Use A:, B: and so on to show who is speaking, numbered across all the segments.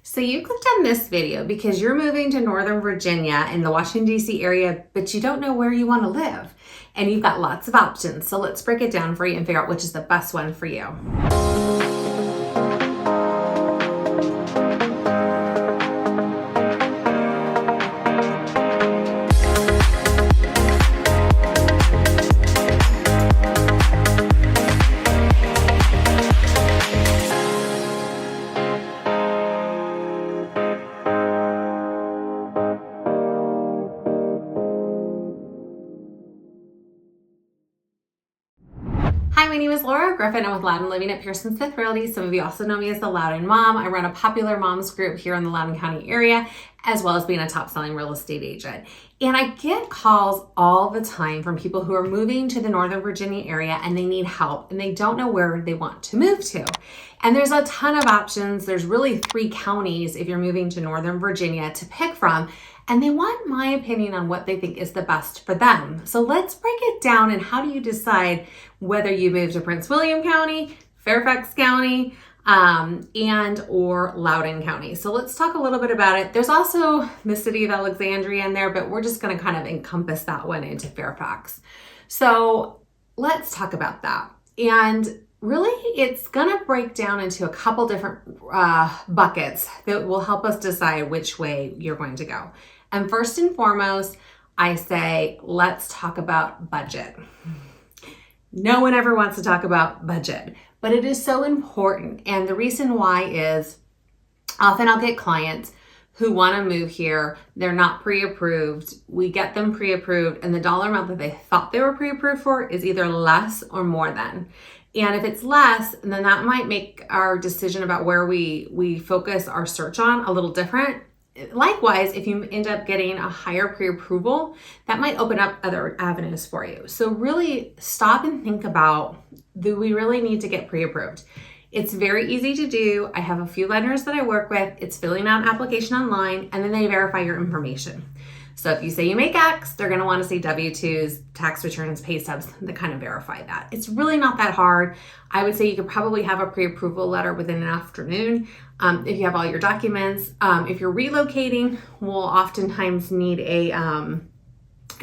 A: So you clicked on this video because you're moving to Northern Virginia in the Washington, D.C. area, but you don't know where you want to live. And you've got lots of options. So let's break it down for you and figure out which is the best one for you. Hi, my name is Laura Griffin. I'm with Loudoun Living at Pearson Smith Realty. Some of you also know me as the Loudoun Mom. I run a popular moms group here in the Loudoun County area, as well as being a top-selling real estate agent. And I get calls all the time from people who are moving to the Northern Virginia area and they need help and they don't know where they want to move to. And there's a ton of options. There's really 3 counties if you're moving to Northern Virginia to pick from. And they want my opinion on what they think is the best for them. So let's break it down and how do you decide whether you move to Prince William County, Fairfax County, and or Loudoun County. So let's talk a little bit about it. There's also the city of Alexandria in there, but we're just gonna kind of encompass that one into Fairfax. So let's talk about that. And really, it's gonna break down into a couple different buckets that will help us decide which way you're going to go. And first and foremost, I say, let's talk about budget. No one ever wants to talk about budget, but it is so important. And the reason why is often I'll get clients who want to move here. They're not pre-approved. We get them pre-approved and the dollar amount that they thought they were pre-approved for is either less or more than. And if it's less, then that might make our decision about where we focus our search on a little different. Likewise, if you end up getting a higher pre-approval, that might open up other avenues for you. So really stop and think about, do we really need to get pre-approved? It's very easy to do. I have a few lenders that I work with. It's filling out an application online and then they verify your information. So if you say you make X, they're going to want to see W-2s, tax returns, pay stubs that kind of verify that. It's really not that hard. I would say you could probably have a pre-approval letter within an afternoon if you have all your documents. If you're relocating, we'll oftentimes need an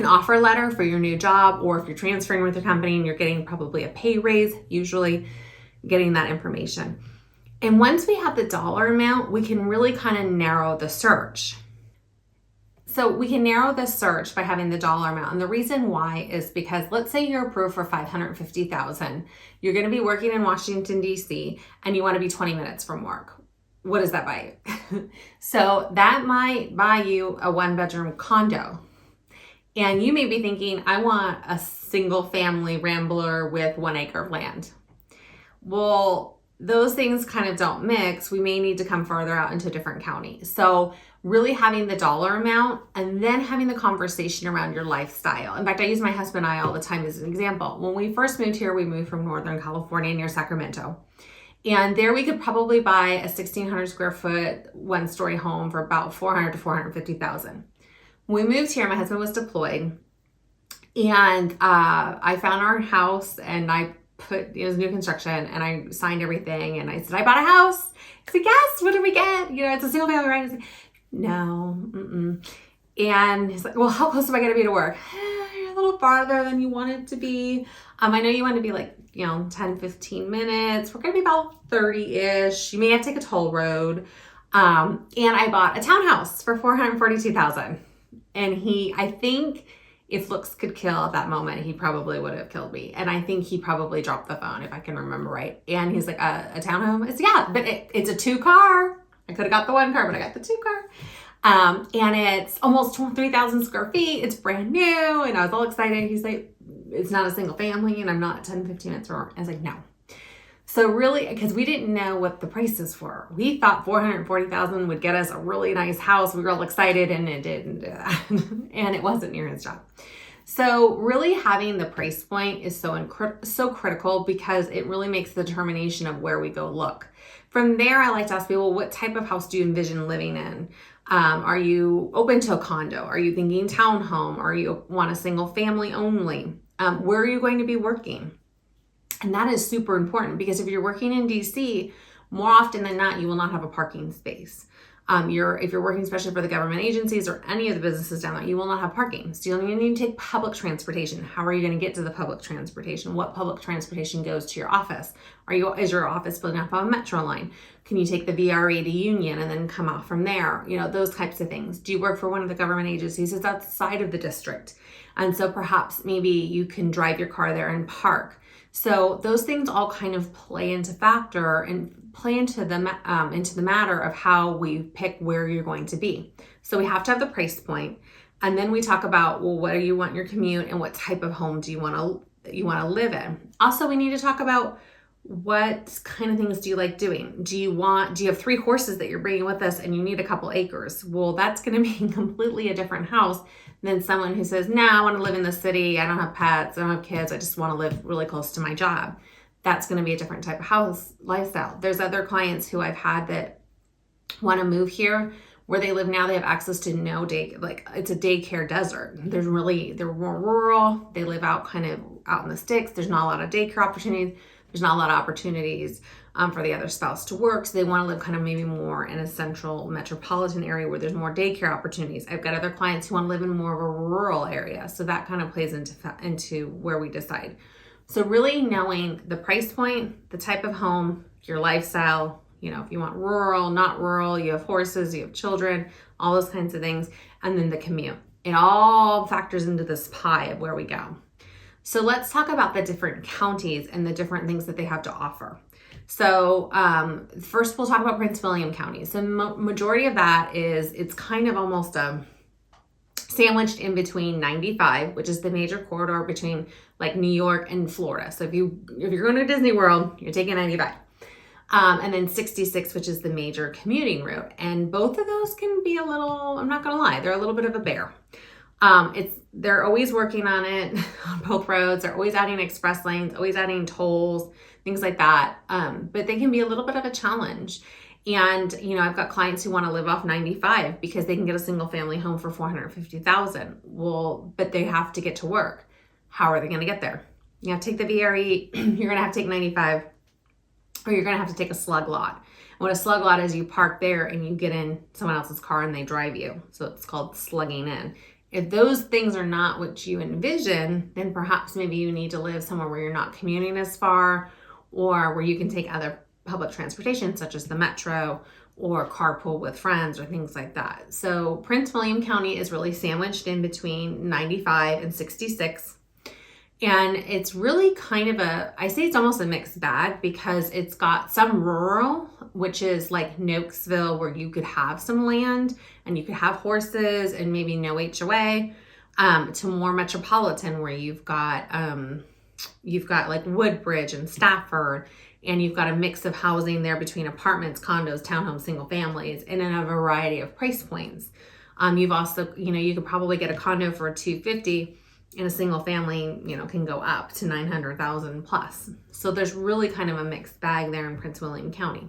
A: offer letter for your new job, or if you're transferring with your company and you're getting probably a pay raise, usually getting that information. And once we have the dollar amount, we can really kind of narrow the search. So we can narrow the search by having the dollar amount. And the reason why is because let's say you're approved for $550,000. You're going to be working in Washington, D.C., and you want to be 20 minutes from work. What does that buy you? So that might buy you a 1-bedroom condo. And you may be thinking, I want a single family rambler with 1 acre of land. Well, those things kind of don't mix. We may need to come further out into a different county. So really having the dollar amount and then having the conversation around your lifestyle. In fact, I use my husband and I all the time as an example. When we first moved here, we moved from Northern California near Sacramento. And there we could probably buy a 1,600 square foot 1-story home for about $400,000 to $450,000. When we moved here, my husband was deployed and I found our house and it was new construction and I signed everything and I said, I bought a house. He said, yes, what did we get? You know, it's a single family, right? I said, no. And he's like, well, how close am I going to be to work? You're a little farther than you want it to be. I know you want to be like, 10, 15 minutes. We're going to be about 30-ish. You may have to take a toll road. And I bought a townhouse for $442,000. And I think if looks could kill at that moment, he probably would have killed me. And I think he probably dropped the phone, if I can remember right. And he's like, a townhome? It's, yeah, but it's a 2-car. I could have got the 1 car, but I got the 2-car. And it's almost 3,000 square feet. It's brand new. And I was all excited. He's like, it's not a single family and I'm not 10, 15 minutes from work. I was like, no. So really, because we didn't know what the prices were. We thought $440,000 would get us a really nice house. We were all excited and it didn't do that. And it wasn't near his job. So really having the price point is so critical because it really makes the determination of where we go look. From there, I like to ask people, what type of house do you envision living in? Are you open to a condo? Are you thinking townhome? Or you want a single family only? Where are you going to be working? And that is super important because if you're working in DC, more often than not, you will not have a parking space. If you're working especially for the government agencies or any of the businesses down there, you will not have parking. So you'll need to take public transportation. How are you going to get to the public transportation? What public transportation goes to your office? Is your office building off of a metro line? Can you take the VRA to Union and then come off from there? Those types of things. Do you work for one of the government agencies that's outside of the district? And so perhaps maybe you can drive your car there and park. So those things all kind of play into factor and play into the matter of how we pick where you're going to be. So we have to have the price point, and then we talk about, well, what do you want your commute and what type of home do you want to live in? Also, we need to talk about what kind of things do you like doing? Do you have 3 horses that you're bringing with us and you need a couple acres? Well, that's going to be completely a different house than someone who says, no, I want to live in the city. I don't have pets. I don't have kids. I just want to live really close to my job. That's going to be a different type of house lifestyle. There's other clients who I've had that want to move here. Where they live now, they have access to no day, like it's a daycare desert. They're more rural. They live out kind of out in the sticks. There's not a lot of daycare opportunities. There's not a lot of opportunities for the other spouse to work. So they want to live kind of maybe more in a central metropolitan area where there's more daycare opportunities. I've got other clients who want to live in more of a rural area. So that kind of plays into where we decide. So really knowing the price point, the type of home, your lifestyle, if you want rural, not rural, you have horses, you have children, all those kinds of things, and then the commute. It all factors into this pie of where we go. So let's talk about the different counties and the different things that they have to offer. So first we'll talk about Prince William County. So majority of that it's kind of almost sandwiched in between 95, which is the major corridor between like New York and Florida. So if you're going to Disney World, you're taking 95. And then 66, which is the major commuting route. And both of those can be a little, I'm not going to lie, they're a little bit of a bear. They're always working on it on both roads. They're always adding express lanes, always adding tolls, things like that. But they can be a little bit of a challenge. And, I've got clients who want to live off 95 because they can get a single family home for $450,000. Well, but they have to get to work. How are they going to get there? You have to take the VRE, you're going to have to take 95, or you're going to have to take a slug lot. And what a slug lot is, you park there and you get in someone else's car and they drive you. So it's called slugging in. If those things are not what you envision, then perhaps maybe you need to live somewhere where you're not commuting as far, or where you can take other public transportation such as the metro or carpool with friends or things like that. So Prince William County is really sandwiched in between 95 and 66. And it's really kind of I say it's almost a mixed bag because it's got some rural, which is like Nokesville, where you could have some land and you could have horses and maybe no HOA, to more metropolitan where you've got like Woodbridge and Stafford, and you've got a mix of housing there between apartments, condos, townhomes, single families, and in a variety of price points. You've also, you could probably get a condo for $250, and a single family, can go up to $900,000 plus. So there's really kind of a mixed bag there in Prince William County.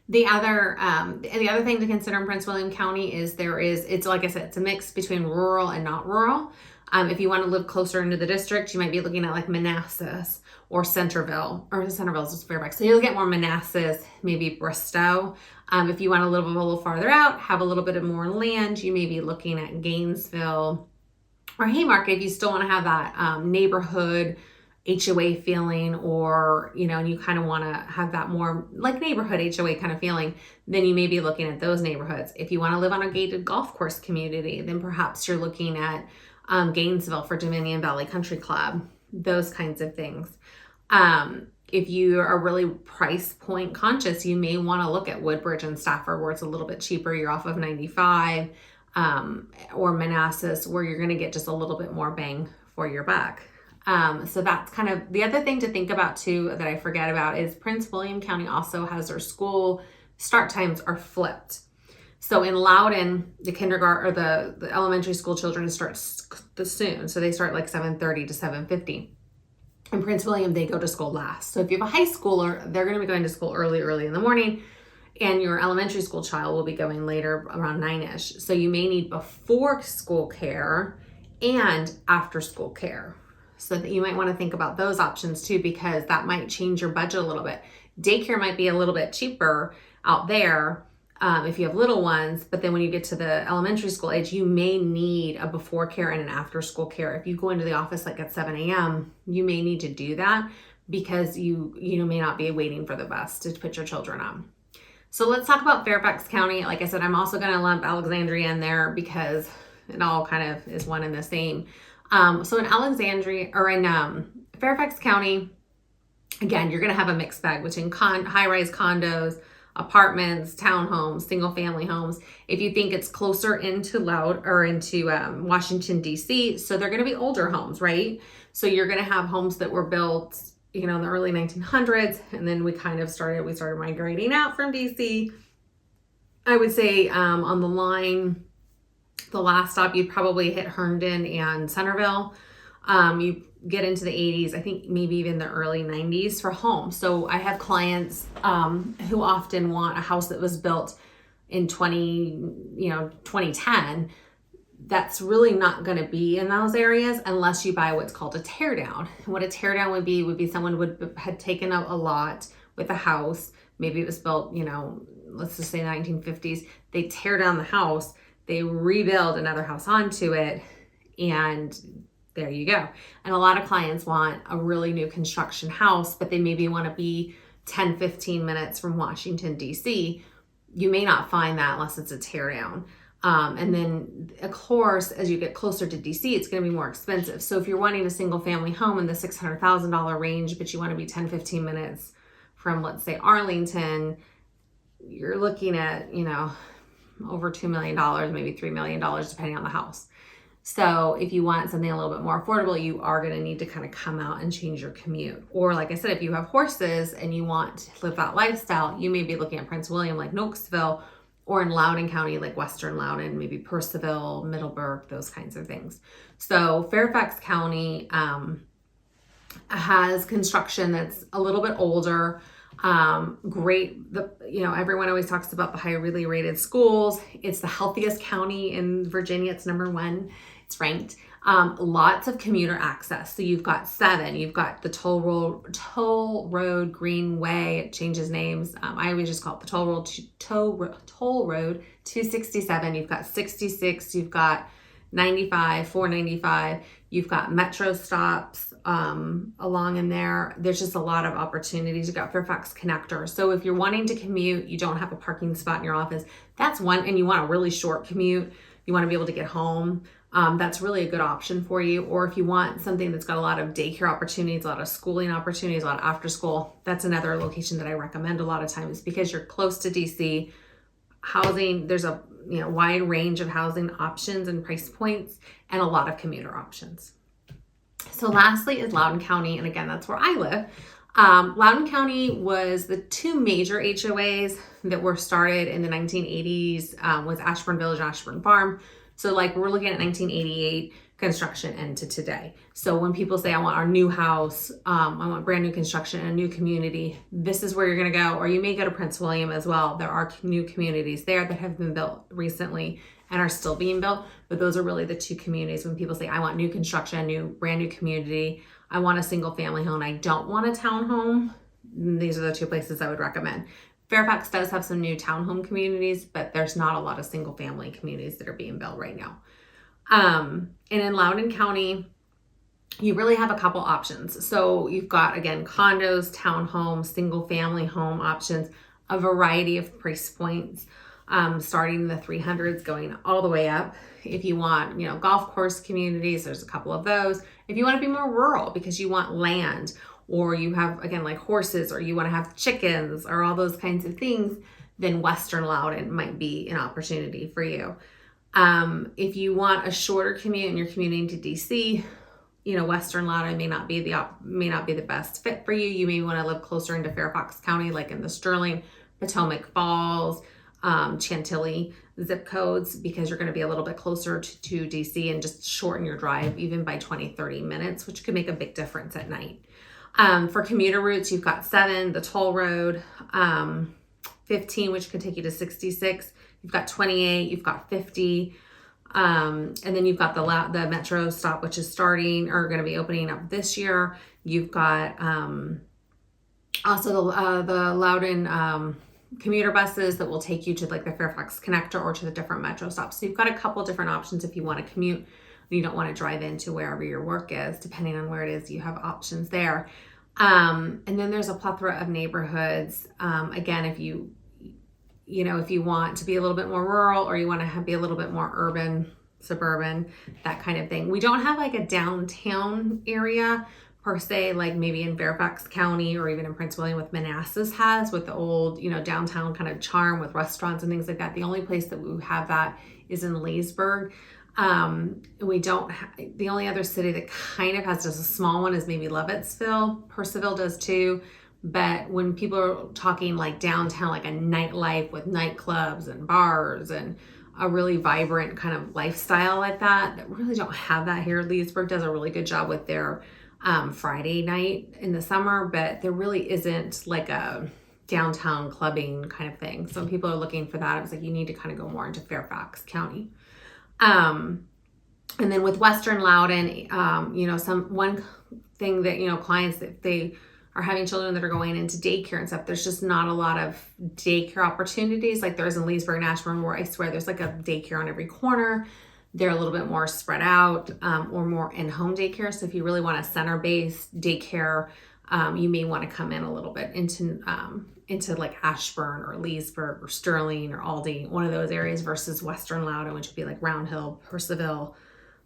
A: The other thing to consider in Prince William County is it's like I said, it's a mix between rural and not rural. If you want to live closer into the district, you might be looking at like Manassas or Centerville, or Centerville is just Fairfax. So you'll get more Manassas, maybe Bristow. If you want to live a little farther out, have a little bit of more land, you may be looking at Gainesville or Haymarket if you still want to have that neighborhood HOA feeling, or, and you kind of want to have that more like neighborhood HOA kind of feeling, then you may be looking at those neighborhoods. If you want to live on a gated golf course community, then perhaps you're looking at Gainesville for Dominion Valley Country Club, those kinds of things. If you are really price point conscious, you may want to look at Woodbridge and Stafford where it's a little bit cheaper. You're off of 95, or Manassas where you're going to get just a little bit more bang for your buck. So that's kind of the other thing to think about too that I forget about is Prince William County also has their school start times are flipped. So in Loudoun, the kindergarten or the elementary school children start soon. So they start like 7:30 to 7:50. In Prince William, they go to school last. So if you have a high schooler, they're going to be going to school early in the morning, and your elementary school child will be going later around 9-ish. So you may need before school care and after school care. So that you might want to think about those options too, because that might change your budget a little bit. Daycare might be a little bit cheaper out there if you have little ones, but then when you get to the elementary school age, you may need a before care and an after school care. If you go into the office like at 7 a.m., you may need to do that because you may not be waiting for the bus to put your children on. So let's talk about Fairfax County. Like I said, I'm also going to lump Alexandria in there because it all kind of is one and the same. So in Alexandria or in Fairfax County, again, you're going to have a mixed bag between high-rise condos, apartments, townhomes, single-family homes. If you think it's closer into Washington, D.C., so they're going to be older homes, right? So you're going to have homes that were built, in the early 1900s, and then we started migrating out from D.C. I would say on the line, the last stop, you'd probably hit Herndon and Centerville. You get into the 80s, I think maybe even the early 90s for homes. So I have clients who often want a house that was built in 2010. That's really not going to be in those areas unless you buy what's called a tear down. And what a tear down would be someone had taken out a lot with a house. Maybe it was built, let's just say the 1950s. They tear down the house, they rebuild another house onto it, and there you go. And a lot of clients want a really new construction house, but they maybe want to be 10, 15 minutes from Washington, D.C. You may not find that unless it's a tear down. And then, of course, as you get closer to D.C., it's going to be more expensive. So if you're wanting a single family home in the $600,000 range, but you want to be 10, 15 minutes from, let's say, Arlington, you're looking at, over $2 million, maybe $3 million, depending on the house. So if you want something a little bit more affordable, you are going to need to kind of come out and change your commute. Or like I said, if you have horses and you want to live that lifestyle, you may be looking at Prince William, like Knoxville, or in Loudoun County, like Western Loudoun, maybe Purcellville, Middleburg, those kinds of things. So Fairfax County has construction that's a little bit older. Great. Everyone always talks about the highly rated schools. It's the healthiest county in Virginia. It's number 1. It's ranked. Lots of commuter access. So you've got 7. You've got the Toll Road Greenway. It changes names. I always just call it the Toll Road 267. You've got 66. You've got 95, 495. You've got metro stops along in there. There's just a lot of opportunities. You've got Fairfax Connector. So if you're wanting to commute, you don't have a parking spot in your office, that's one, and you want a really short commute, you want to be able to get home, that's really a good option for you. Or if you want something that's got a lot of daycare opportunities, a lot of schooling opportunities, a lot of after school, that's another location that I recommend a lot of times because you're close to DC. Housing, there's a wide range of housing options and price points and a lot of commuter options. So lastly is Loudoun County, and again, that's where I live. Loudoun County was the 2 major HOAs that were started in the 1980s, was Ashburn Village and Ashburn Farm. So like we're looking at 1988 construction into today. So when people say, I want our new house, I want brand new construction and a new community, this is where you're going to go. Or you may go to Prince William as well. There are new communities there that have been built recently and are still being built. But those are really the 2 communities when people say, I want new construction, brand new community. I want a single family home. I don't want a townhome. These are the 2 places I would recommend. Fairfax does have some new townhome communities, but there's not a lot of single family communities that are being built right now. And in Loudoun County, you really have a couple options. So you've got, again, condos, townhomes, single family home options, a variety of price points, starting in the 300s, going all the way up. If you want, golf course communities, there's a couple of those. If you want to be more rural because you want land, or you have, again, like horses, or you want to have chickens, or all those kinds of things, then Western Loudoun might be an opportunity for you. If you want a shorter commute and you're commuting to DC, Western Loudoun may not be the best fit for you. You may want to live closer into Fairfax County, like in the Sterling, Potomac Falls, Chantilly zip codes, because you're going to be a little bit closer to DC and just shorten your drive even by 20, 30 minutes, which could make a big difference at night. For commuter routes, you've got 7, the Toll Road, 15, which could take you to 66. You've got 28, you've got 50. And then you've got the Metro stop, which is starting or going to be opening up this year. You've got also the Loudoun commuter buses that will take you to like the Fairfax Connector or to the different Metro stops. So you've got a couple different options if you want to commute. You don't want to drive into wherever your work is, depending on where it is, you have options there. And then there's a plethora of neighborhoods. Again, if you want to be a little bit more rural or you want to be a little bit more urban, suburban, that kind of thing. We don't have like a downtown area per se, like maybe in Fairfax County or even in Prince William with Manassas has, with the old, downtown kind of charm with restaurants and things like that. The only place that we have that is in Leesburg. The only other city that kind of has just a small one is maybe Lovettsville. Purcellville does too. But when people are talking like downtown, like a nightlife with nightclubs and bars and a really vibrant kind of lifestyle like that really don't have that here. Leesburg does a really good job with their Friday night in the summer, but there really isn't like a downtown clubbing kind of thing. So when people are looking for that, it's like you need to kind of go more into Fairfax County. And then with Western Loudoun, one thing that, clients, if they are having children that are going into daycare and stuff, there's just not a lot of daycare opportunities like there is in Leesburg and Ashburn, where I swear there's like a daycare on every corner. They're a little bit more spread out, or more in-home daycare. So if you really want a center-based daycare, you may want to come in a little bit into like Ashburn or Leesburg or Sterling or Aldie, one of those areas, versus Western Loudoun, which would be like Round Hill, Purcellville,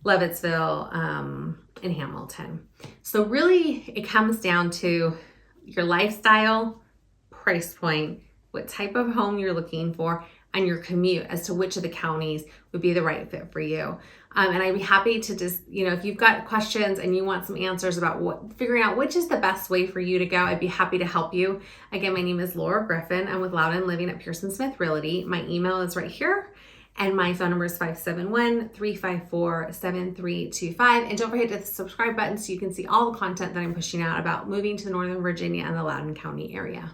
A: Lovettsville, and Hamilton. So really it comes down to your lifestyle, price point, what type of home you're looking for, and your commute as to which of the counties would be the right fit for you. And I'd be happy to just, if you've got questions and you want some answers about figuring out which is the best way for you to go, I'd be happy to help you. Again, my name is Laura Griffin. I'm with Loudoun Living at Pearson Smith Realty. My email is right here. And my phone number is 571-354-7325. And don't forget to hit the subscribe button so you can see all the content that I'm pushing out about moving to Northern Virginia and the Loudoun County area.